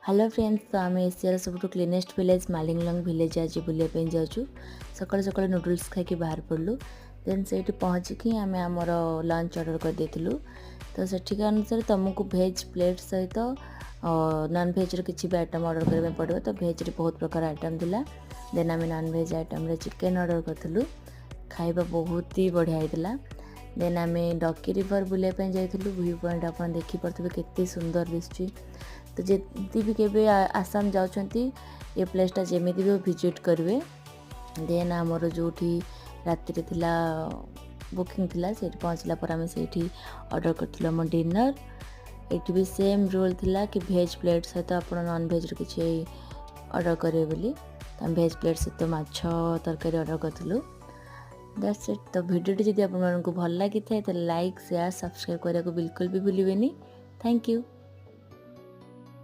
Hello friends, तो आम एशियार सब क्लीनेस्ट विलेज मालिंगलंग विलेज आज बुलापी जाऊँ। सकाल सकाल नूडल्स खाई बाहर पड़ू। देन से पहुँचिकी आम आमर लंच ऑर्डर कर देलु। तो सेठिका अनुसार तुमको भेज प्लेट सहित नॉन भेज किसी भी आइटम ऑर्डर करने पड़ो। तो भेज बहुत प्रकार आइटम थिला। देन आम नॉन भेज आइटम रे चिकेन ऑर्डर करूँ। खाଇବା बहुत ही बढ़िया होता। देन आम डकी रिवर बुलापी जाइलु। व्यू पॉइंट आप देखिपे केते सुंदर दिशुची। तो जी भी केबे आसाम जाउछंती ये प्लेसटा जमी भी विजिट करेंगे। देन आमर जो राति थिला बुकिंग थिला से पहुँचला पर आम से ऑर्डर करूँ आम डिनर। ये भी सेम रूल थिला कि भेज प्लेट सहित आप नॉन भेज किसी ऑर्डर करेंगे बोली। तो भेज प्लेट सहित माछ तरकारी ऑर्डर करूँ। That's it. तो वीडियो जब आपको भल लगी था तो लाइक शेयर सब्सक्राइब करने को बिल्कुल भी भूलिए। Thank you.